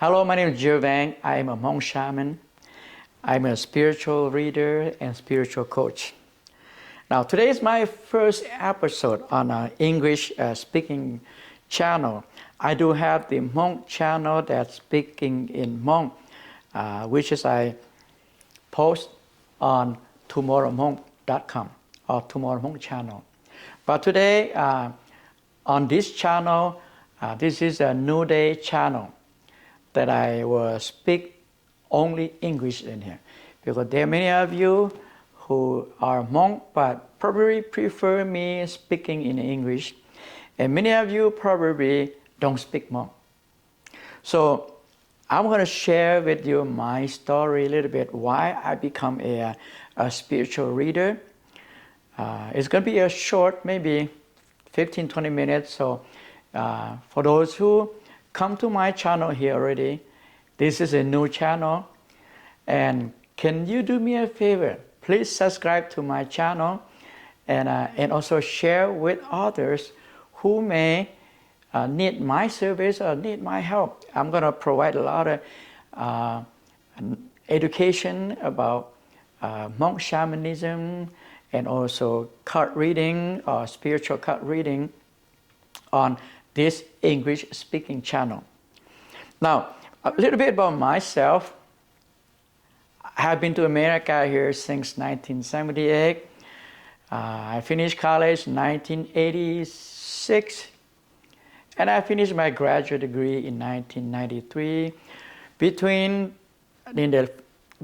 Hello, my name is Jill Vang. I am a Hmong shaman. I'm a spiritual reader and spiritual coach. Now, today is my first episode on an English speaking channel. I do have the Hmong channel that's speaking in Hmong, which is I post on tomorrowhmong.com or Tomorrow Hmong channel. But today, on this channel, this is a New Day channel that I will speak only English in here. Because there are many of you who are Hmong but probably prefer me speaking in English. And many of you probably don't speak Hmong. So I'm going to share with you my story a little bit, why I become a spiritual reader. It's going to be a short, maybe 15-20 minutes. So for those who come to my channel here already, this is a new channel. And can you do me a favor? Please subscribe to my channel and also share with others who may need my service or need my help. I'm going to provide a lot of education about Hmong shamanism and also card reading or spiritual card reading on this English speaking channel. Now, a little bit about myself. I have been to America here since 1978. I finished college in 1986, and I finished my graduate degree in 1993. Between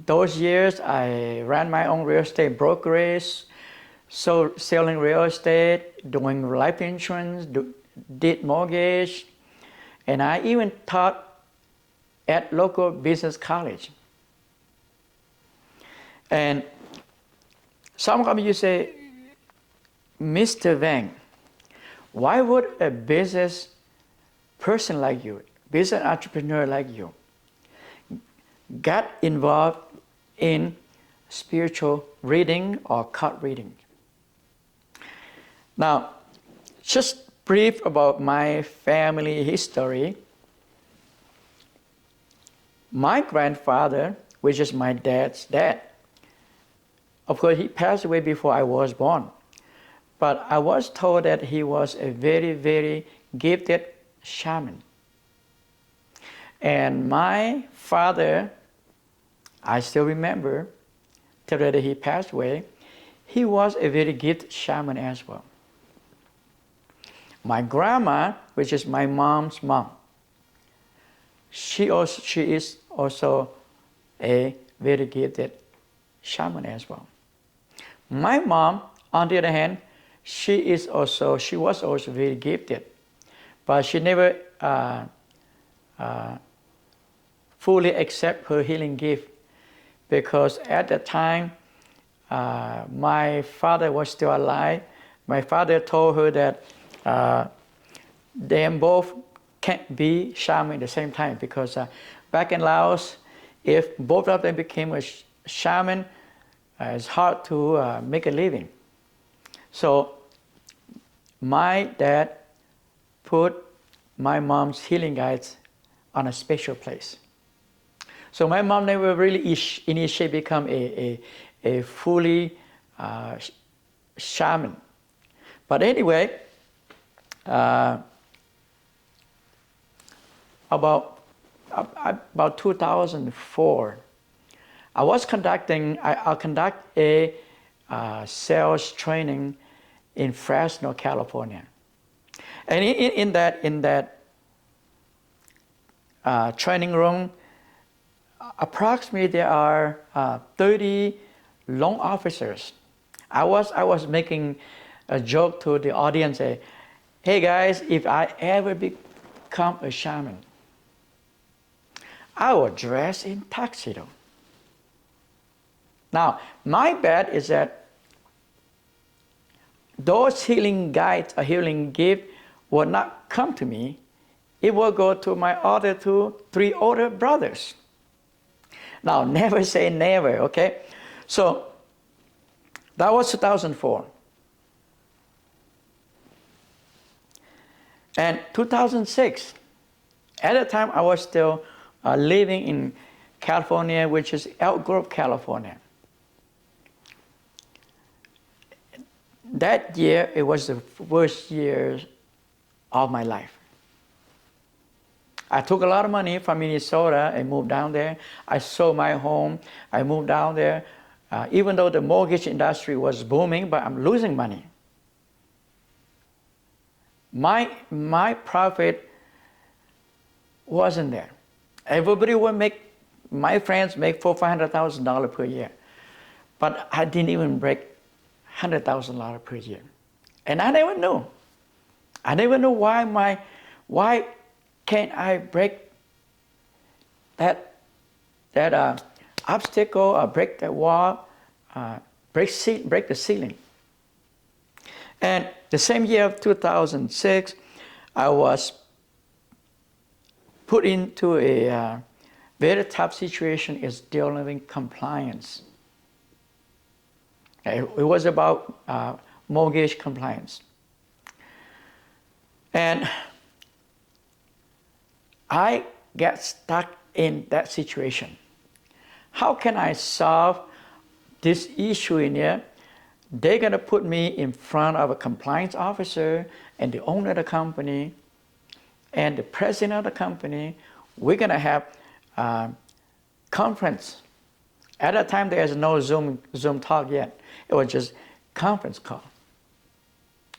those years, I ran my own real estate brokerage, so selling real estate, doing life insurance, did mortgage, and I even taught at local business college. And some of you say, Mr. Vang, why would a business person like you, business entrepreneur like you, get involved in spiritual reading or card reading? Now, just brief about my family history. My grandfather, which is my dad's dad, of course, he passed away before I was born. But I was told that he was a very, very gifted shaman. And my father, I still remember, till the day he passed away, he was a very gifted shaman as well. My grandma, which is my mom's mom, she is also a very gifted shaman as well. My mom, on the other hand, she was also very gifted, but she never fully accept her healing gift, because at that time, my father was still alive. My father told her that they both can't be shaman at the same time, because back in Laos, if both of them became a shaman, it's hard to make a living. So my dad put my mom's healing guides on a special place. So my mom never really initially become a fully shaman. But anyway, about 2004, I conduct a sales training in Fresno, California. And in that training room, approximately there are 30 loan officers. I was making a joke to the audience, say, hey guys, if I ever become a shaman, I will dress in tuxedo. Now, my bet is that those healing guides or healing gifts will not come to me. It will go to my other 3 older brothers. Now, never say never, okay? So, that was 2004. And 2006, at the time I was still living in California, which is Elk Grove, California. That year, it was the worst year of my life. I took a lot of money from Minnesota and moved down there. I sold my home. I moved down there. Even though the mortgage industry was booming, but I'm losing money. My profit wasn't there. Everybody would make, my friends make $400,000 per year. But I didn't even break $100,000 per year. And I never knew. I never knew why can't I break that obstacle or break that wall, break the ceiling. And the same year of 2006, I was put into a very tough situation is dealing with compliance. It was about mortgage compliance. And I get stuck in that situation. How can I solve this issue in here? They're going to put me in front of a compliance officer and the owner of the company and the president of the company. We're going to have a conference. At that time, there's no Zoom talk yet. It was just conference call.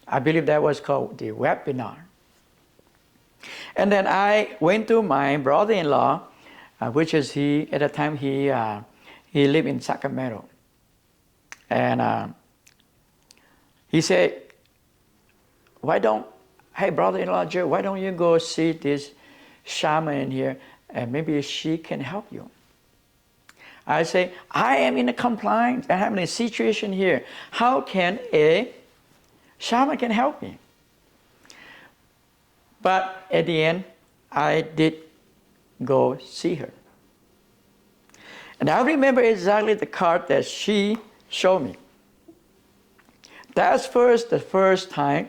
I believe that was called the webinar. And then I went to my brother-in-law, which is at the time he lived in Sacramento. And he said, hey brother-in-law Joe, why don't you go see this shaman in here and maybe she can help you. I say, I am in a compliance, I am in a situation here. How can a shaman can help me? But at the end, I did go see her. And I remember exactly the card that she showed me. That's the first time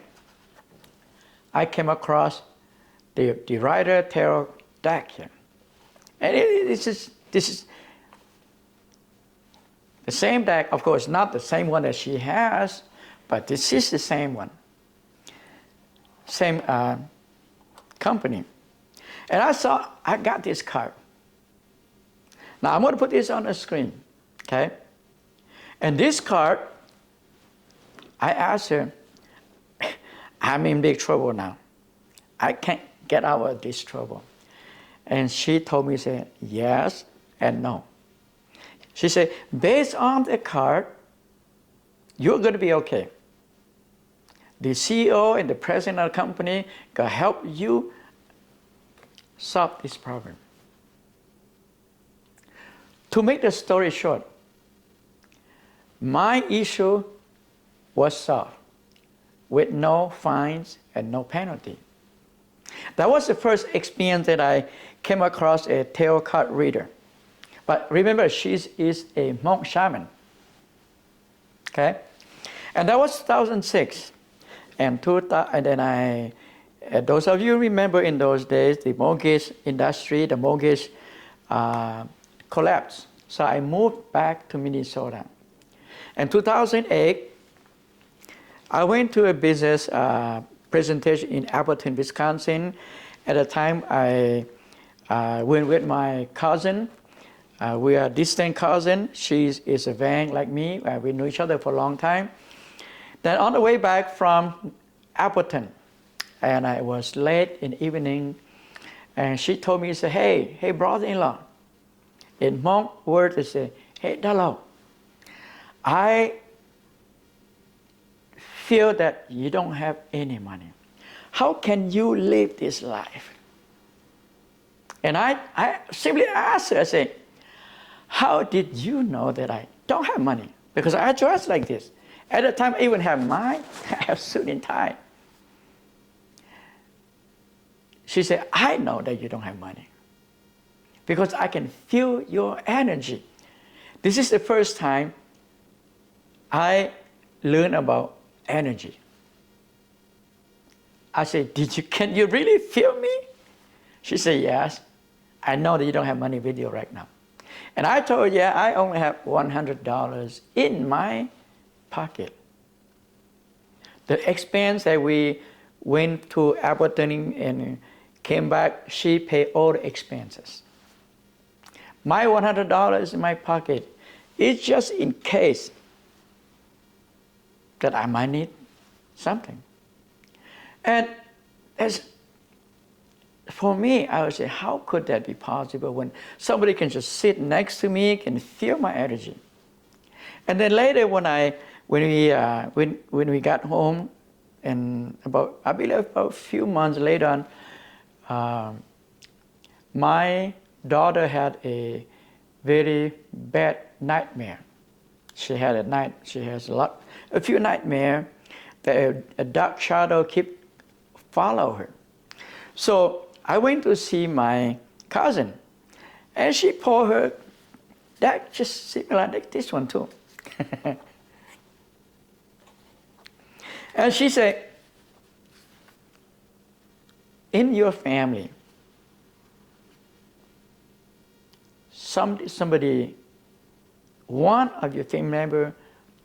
I came across the Rider Tarot deck here. And this is the same deck, of course, not the same one that she has, but this is the same one. Same company. And I got this card. Now I'm going to put this on the screen, okay? And this card, I asked her, I'm in big trouble now. I can't get out of this trouble. And she told me, say, yes and no. She said, based on the card, you're going to be okay. The CEO and the president of the company can help you solve this problem. To make the story short, my issue was solved with no fines and no penalty. That was the first experience that I came across a tarot card reader. But remember, she is a monk shaman. Okay? And that was 2006. And then those of you remember in those days, the mortgage industry, the mortgage collapsed. So I moved back to Minnesota. In 2008, I went to a business presentation in Appleton, Wisconsin. At the time, I went with my cousin. We are distant cousin. She is a Van like me. We knew each other for a long time. Then on the way back from Appleton, and I was late in the evening, and she told me, say, hey, brother-in-law. In monk word, they say, hey, Dalo, I feel that you don't have any money. How can you live this life? And I simply asked her, I said, how did you know that I don't have money? Because I dress like this. At the time, I even have mine. I have suit and tie. She said, I know that you don't have money because I can feel your energy. This is the first time I learned about energy. I said, can you really feel me? She said, yes. I know that you don't have money with you right now. And I told her, yeah, I only have $100 in my pocket. The expense that we went to Albertine and came back, she paid all the expenses. My $100 in my pocket is just in case that I might need something. And as for me, I would say, how could that be possible when somebody can just sit next to me, can feel my energy? And then later, when we got home, and I believe about a few months later on, my daughter had a very bad nightmare. She has a few nightmares that a dark shadow keep follow her. So I went to see my cousin, and she poured her that just similar like this one too. And she said, in your family, somebody, one of your family members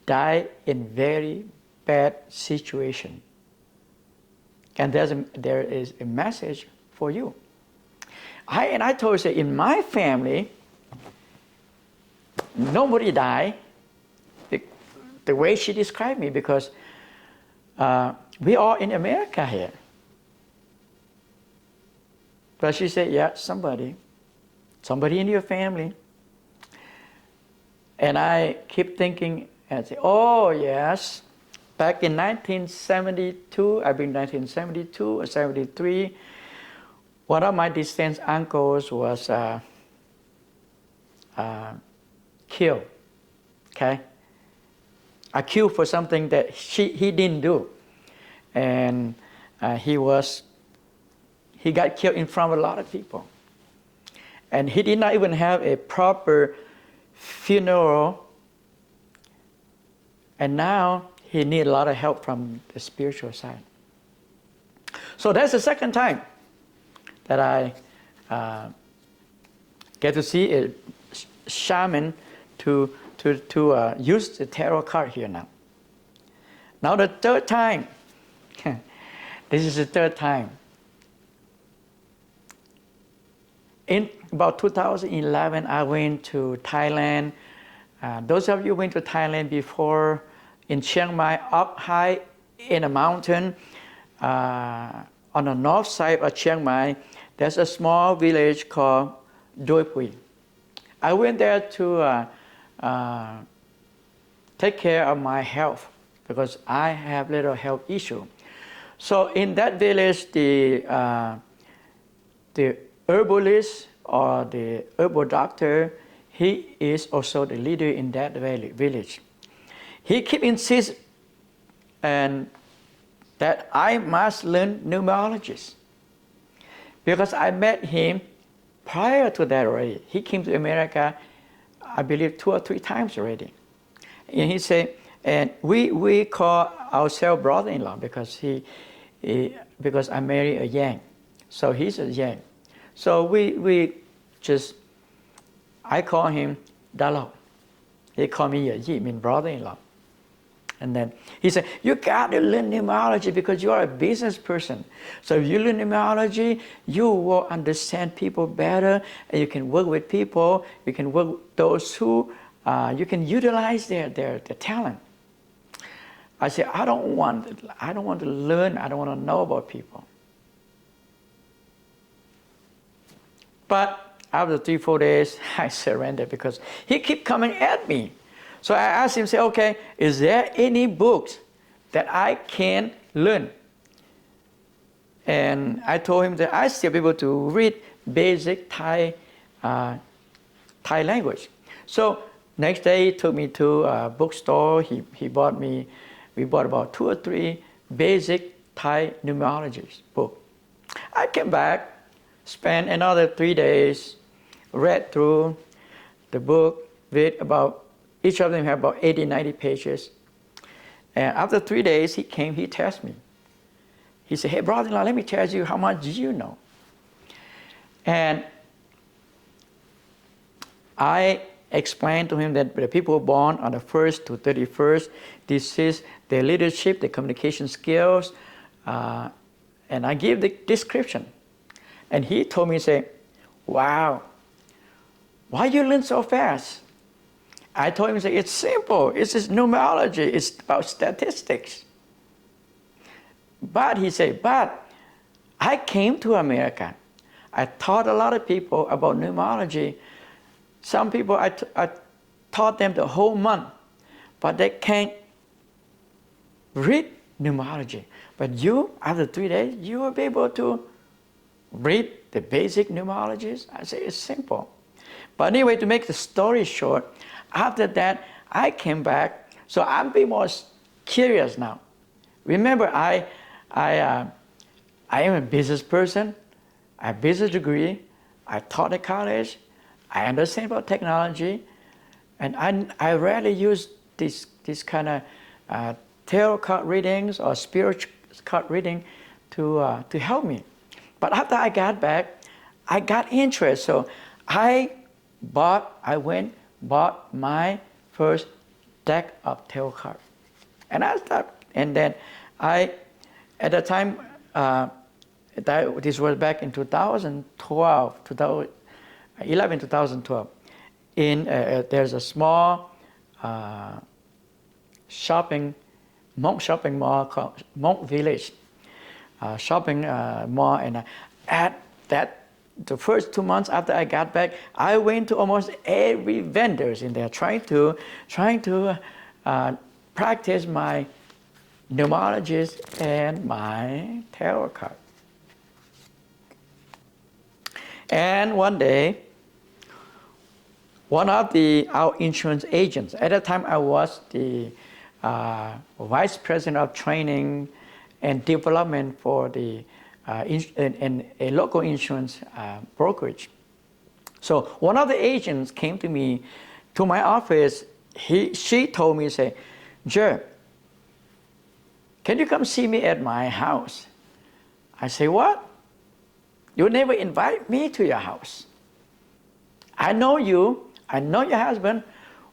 died in very bad situation. And there is a message for you. I told her, in my family, nobody died the way she described me, because we are in America here. But she said, yeah, somebody in your family. And I keep thinking and say, oh yes, back in 1972, I believe 1972 or 73, one of my distant uncles was killed. Okay, accused for something that he didn't do, and he got killed in front of a lot of people, and he did not even have a proper funeral. And now he needs a lot of help from the spiritual side. So that's the second time that I get to see a shaman to use the tarot card here now. Now the third time, this is the third time. In about 2011, I went to Thailand. Those of you who went to Thailand before, in Chiang Mai, up high in a mountain, on the north side of Chiang Mai, there's a small village called Doi Pui. I went there to take care of my health because I have little health issue. So in that village, the herbalist or the herbal doctor, he is also the leader in that village. He keep insist and that I must learn numerology, because I met him prior to that already. He came to America, I believe 2 or 3 times already. And he said, and we call ourselves brother-in-law because because I married a Yang, so he's a Yang. So I call him Dalo. He called me Yi, mean brother-in-law. And then he said, you got to learn numerology because you are a business person. So if you learn numerology, you will understand people better, and you can work with people. You can work with those who, you can utilize their talent. I said, I don't want to learn. I don't want to know about people. But after 3-4 days, I surrendered because he kept coming at me. So I asked him, say, okay, is there any books that I can learn? And I told him that I still be able to read basic Thai language. So next day he took me to a bookstore. We bought about 2 or 3 basic Thai numerology books. I came back, spent another 3 days, read through the book with about, each of them have about 80, 90 pages. And after 3 days, he came, he tested me. He said, hey, brother-in-law, let me tell you how much you know. And I explained to him that the people born on the 1st to 31st, this is their leadership, their communication skills, and I give the description. And he told me, say, wow, why you learn so fast? I told him, say, it's simple. It's just numerology. It's about statistics. But he said, but I came to America. I taught a lot of people about numerology. Some people, I taught them the whole month, but they can't read numerology. But you, after 3 days, you will be able to read the basic numerologies. I say it's simple. But anyway, to make the story short, after that, I came back. So I'm being more curious now. Remember, I am a business person. I have a business degree. I taught at college. I understand about technology. And I rarely use this kind of tarot card readings or spiritual card reading to help me. But after I got back, I got interest. So I bought my first deck of tarot cards. And I started, and then at the time, this was back in 2012, 2012. There's a small monk shopping mall called Monk Village shopping mall, and at that, the first 2 months after I got back, I went to almost every vendors in there trying to practice my numerologies and my tarot card. And one day, one of our insurance agents, at that time I was the vice president of training and development for the a local insurance brokerage. So one of the agents came to me, to my office. She told me, say, Jer, can you come see me at my house? I say, what? You never invite me to your house. I know you. I know your husband.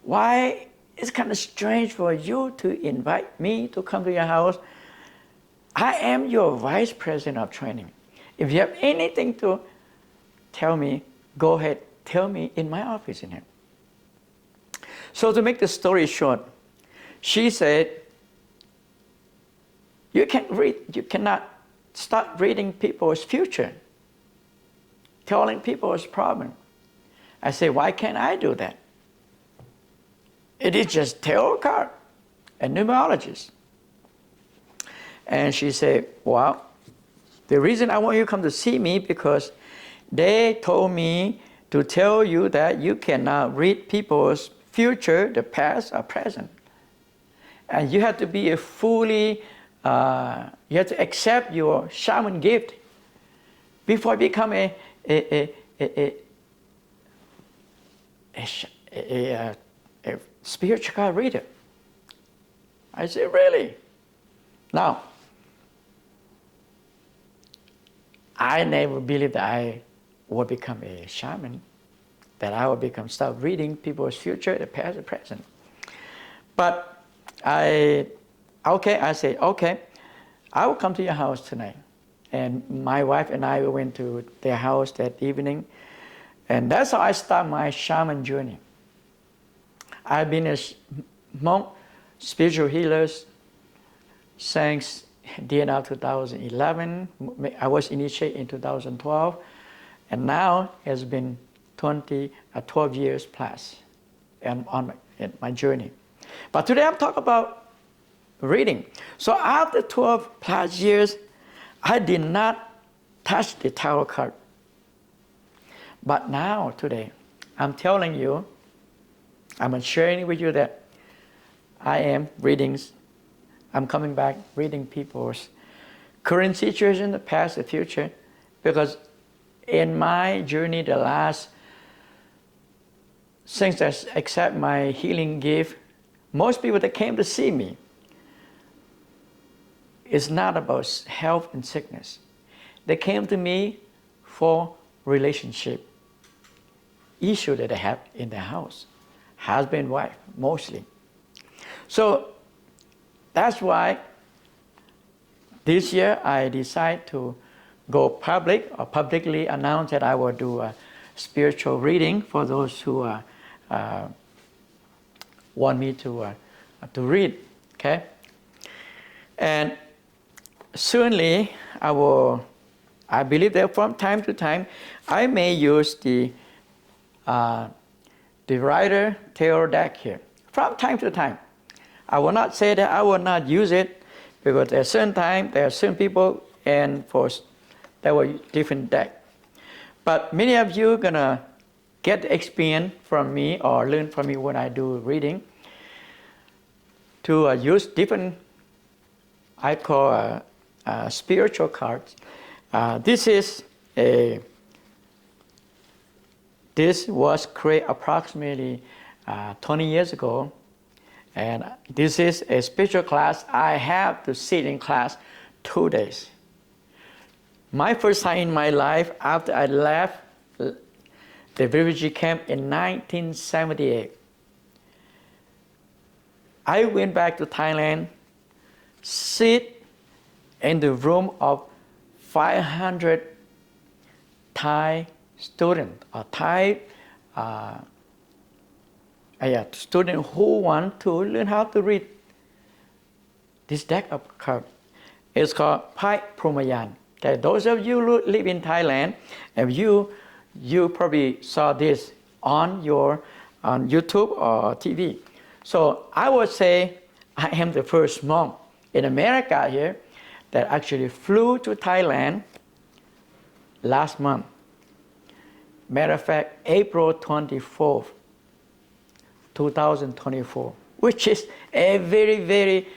Why? It's kind of strange for you to invite me to come to your house. I am your vice president of training. If you have anything to tell me, go ahead, tell me in my office in here. So to make the story short, she said, you cannot start reading people's future, telling people's problem. I say, why can't I do that? It is just tarot card and numerologists. And she said, well, the reason I want you to come to see me because they told me to tell you that you cannot read people's future, the past or present. And you have to be a fully, you have to accept your shaman gift before you become a spiritual card reader. I said, really? Now, I never believed that I would become a shaman, that I would start reading people's future, the past, the present. But I said, okay, I will come to your house tonight. And my wife and I went to their house that evening. And that's how I started my shaman journey. I've been a monk, spiritual healer, since the end of 2011. I was initiated in 2012. And now it has been 12 years plus on my journey. But today I'm talking about reading. So after 12 plus years, I did not touch the tarot card. But now, today, I'm telling you, I'm sharing with you that I am I'm coming back reading people's current situation, the past, the future, because in my journey, since I accept my healing gift, most people that came to see me, it's not about health and sickness. They came to me for relationship, issue that they have in their house. Husband, wife, mostly. So that's why this year I decided to go public or publicly announce that I will do a spiritual reading for those who want me to read. Okay, and soonly I believe that from time to time I may use the Rider Tarot deck here from time to time. I will not say that I will not use it, because at certain time there are certain people and there were different deck. But many of you gonna get experience from me or learn from me when I do reading to use different, I call spiritual cards. This was created approximately 20 years ago, and this is a spiritual class. I have to sit in class 2 days. My first time in my life after I left the refugee camp in 1978. I went back to Thailand, sit in the room of 500 Thai students, or Thai students who want to learn how to read this deck of cards. It's called Pai Prumayan. Okay, those of you who live in Thailand, and you probably saw this on YouTube or TV. So I would say I am the first monk in America here that actually flew to Thailand last month. Matter of fact, April 24th, 2024, which is a very, very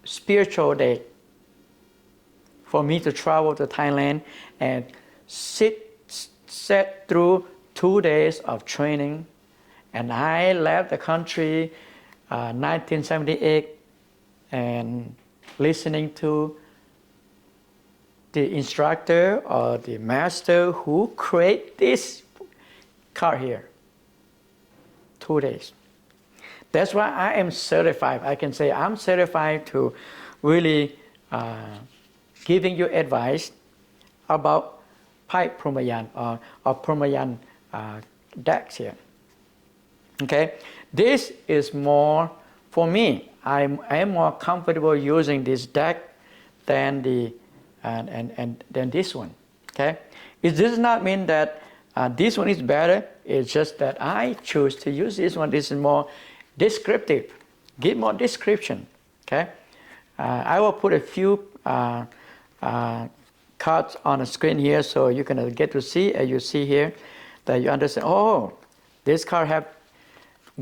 spiritual day for me to travel to Thailand and set through 2 days of training. And I left the country 1978 and listening to the instructor or the master who created this card here. 2 days. That's why I am certified. I can say I'm certified to really giving you advice about Pai Prumayan or Prumayan decks here. Okay, this is more for me. I am more comfortable using this deck than than this one. Okay, it does not mean that this one is better. It's just that I choose to use this one. This is more descriptive, give more description. Okay, I will put a few cards on the screen here, so you can get to see, as you see here, that you understand. Oh, this card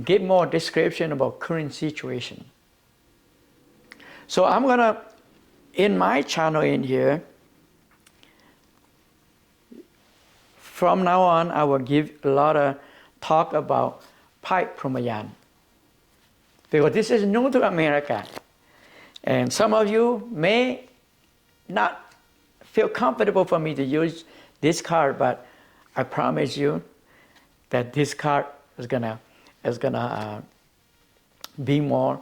give more description about current situation. So I'm gonna, in my channel in here, from now on, I will give a lot of talk about Pai Prumayan, because this is new to America, and some of you may not feel comfortable for me to use this card, but I promise you that this card is gonna be more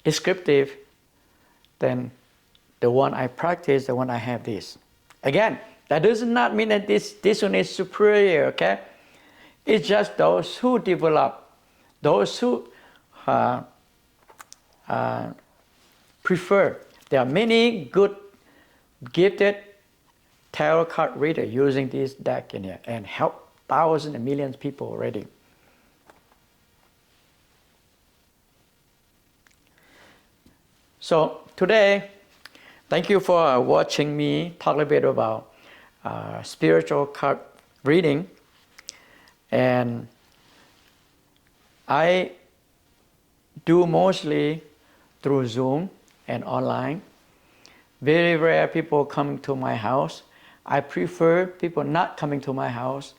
descriptive than the one I practice, the one I have this. Again, that does not mean that this one is superior, okay? It's just those who develop, those who prefer. There are many good, gifted tarot card readers using this deck in here and help thousands and millions of people already. So today, thank you for watching me talk a little bit about spiritual card reading. And I do mostly through Zoom and online. Very rare people coming to my house. I prefer people not coming to my house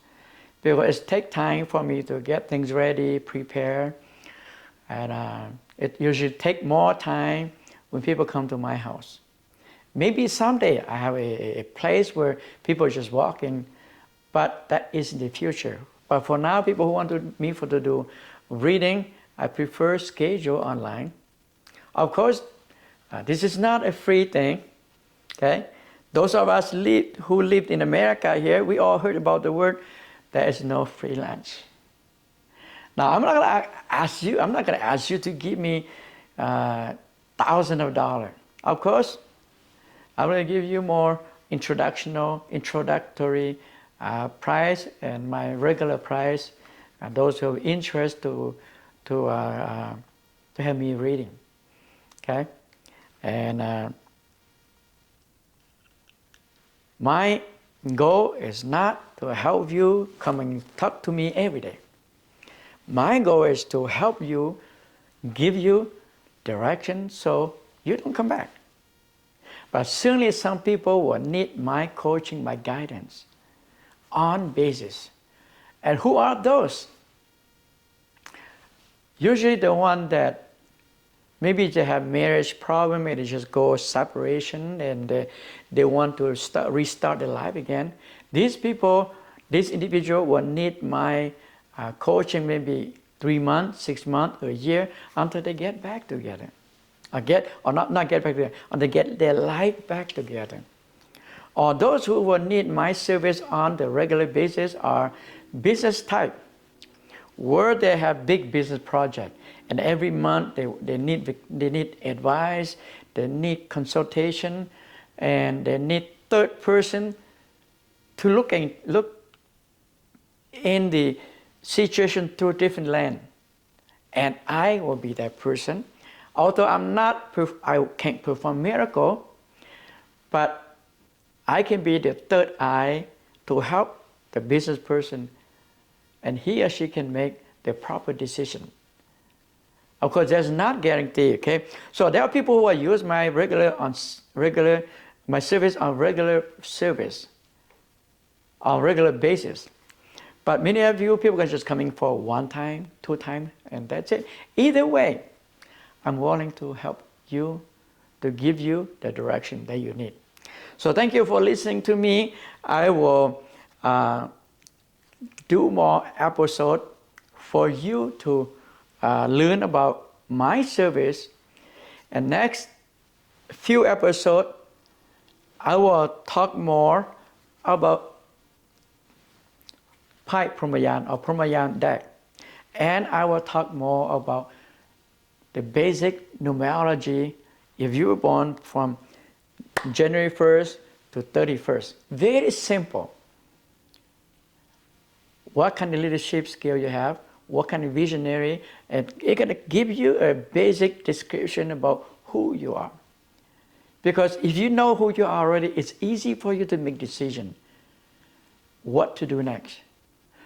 because it takes time for me to get things ready, prepare. And it usually takes more time when people come to my house. Maybe someday I have a place where people just walk in but that is in the future. But for now, people who want me to do reading, I prefer schedule online. Of course, this is not a free thing. Okay, those of us who lived in America here, we all heard about the word. There is no freelance. Now, I'm not going to ask you to give me thousands of dollars. Of course, I'm going to give you more introductory price and my regular price. Those who have interest to have me reading. Okay, and my goal is not to help you come and talk to me every day. My goal is to help you, give you direction so you don't come back. But certainly some people will need my coaching, my guidance on basis. And who are those? Usually the one that maybe they have marriage problem, and they just go separation, and they want to restart their life again. These people, this individual will need my coaching maybe 3 months, 6 months, a year, until they get back together. Not get back together, until they get their life back together. Or those who will need my service on the regular basis are business type, where they have big business project, and every month they need advice, they need consultation, and they need third person to look in the situation through a different lens. And I will be that person. Although I can't perform miracle, but I can be the third eye to help the business person, and he or she can make the proper decision. Of course, there's not guarantee. Okay, so there are people who use my service on regular basis. But many of you people are just coming for 1 time, 2 times, and that's it. Either way, I'm willing to help you, to give you the direction that you need. So thank you for listening to me. I will do more episodes for you to learn about my service. And next few episodes, I will talk more about pipe Pramyan or Pramyan deck. And I will talk more about the basic numerology if you were born from January 1st to 31st. Very simple. What kind of leadership skill you have, what kind of visionary, and it's going to give you a basic description about who you are. Because if you know who you are already, it's easy for you to make decision what to do next.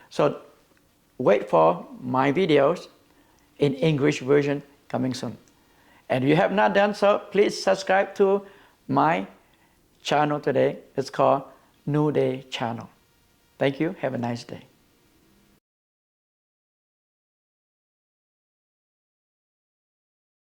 So wait for my videos in English version coming soon. And if you have not done so, please subscribe to my channel today. It's called New Day Channel. Thank you. Have a nice day.